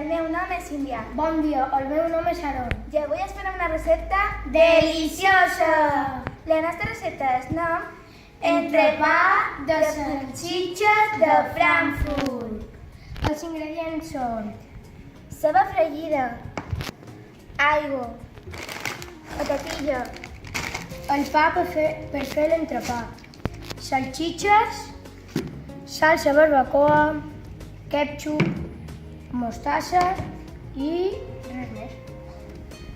el meu nom és Sílvia. Bon dia, el meu nom és Aaron. I avui es farà una recepta Deliciosa! La nostra recepta es nom Entrepà de salsitxes de Frankfurt. Els ingredients són ceba fregida, aigua, patatilla, el pa per fer l'entrepà, salsitxes, salsa barbacoa, ketchup, mostassa i res més.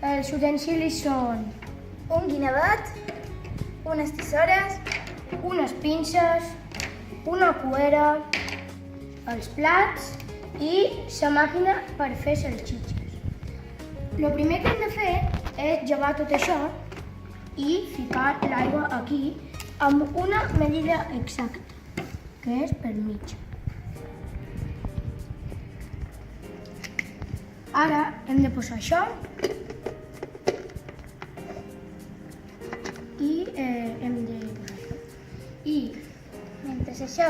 Els utensilis són un guinevet, unes tisores, unes pinces, una cuera, els plats i la màquina per fer salsitxes. El primer que hem de fer és llevar tot això i ficar l'aigua aquí amb una medida exacta, que és per mig. Ara hem de posar això i hem de posar això. I mentre això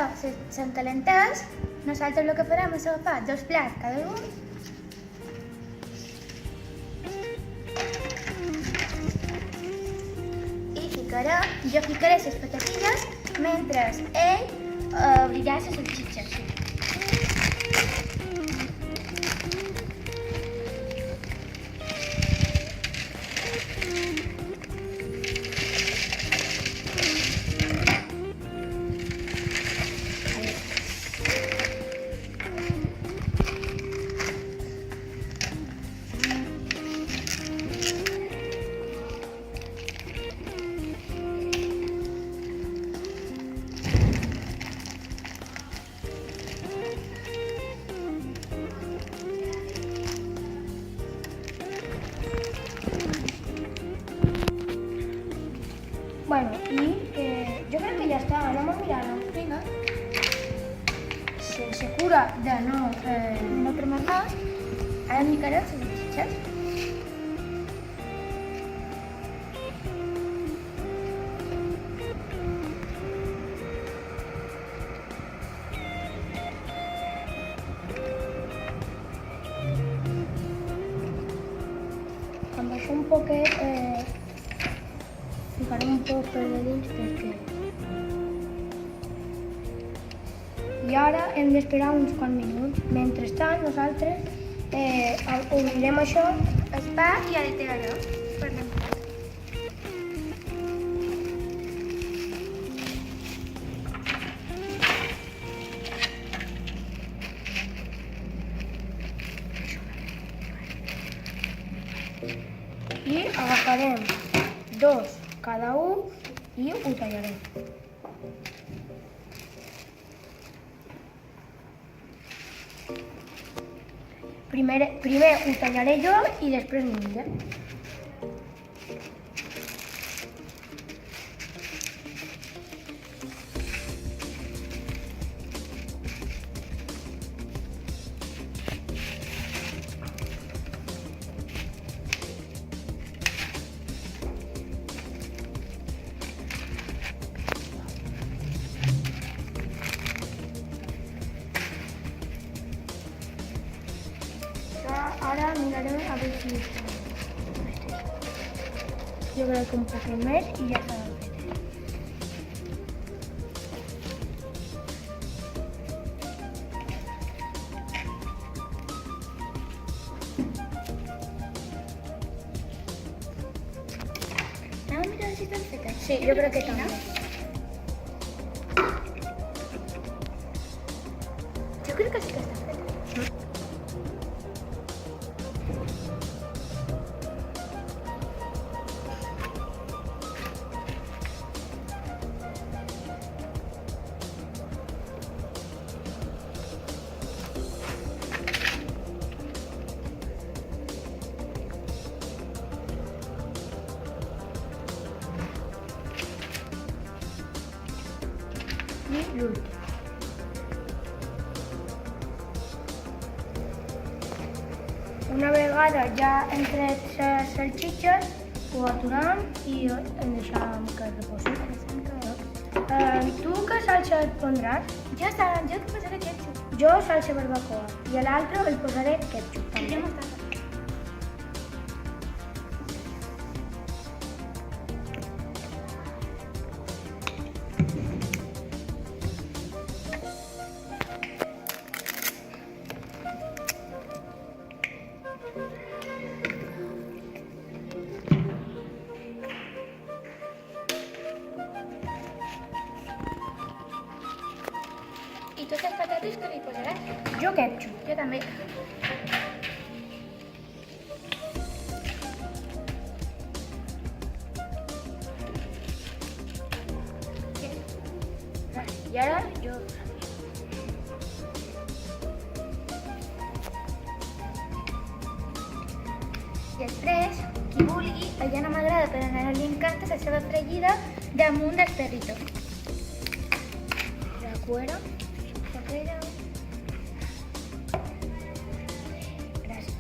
s'encalenteix, nosaltres el que farem és agafar 2 plats cada un i jo ficaré les patatilles mentre ell obrirà les salsitxes. bueno, jo crec que ja està, anem a mirar-ho. Vinga, Sense cura de no... no cremar-nos, ara ficaré les salsitxes. Amb això un poquet ficaré un poc per de dins perquè... I ara hem d'esperar uns quants minuts. Mentrestant, nosaltres obrirem això. El pa ja li té allò per dentro. I agafarem 2 cada un i ho tallarem. Primer ho tallaré jo i després l'Índia. Ara mirarem a veure si està. Jo crec que un poc més i ja està fet. Anem a mirar si estan fetes. Sí, jo crec que també. Jo crec que sí que estan fetes. I l'últim. Una vegada ja hem tret les salsitxes, ho aturem i en deixem que reposi. Tu què salsa et pondràs? Jo que posaré ketchup. Jo salsa barbacoa i a l'altre el posaré ketchup. I També. jo mostassa. I tu les patates que li posaràs? Jo ketchup. Jo també. I ara jo... Després, qui vulgui, ja no m'agrada, però a li encanta la seva fregida damunt dels perritos. La cuera. Però... Gràcies.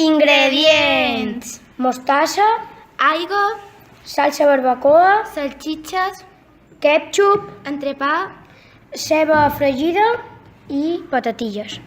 Ingredients: Mostassa, aigua, salsa barbacoa, salsitxes, ketchup, entrepà, ceba fregida i patatilles.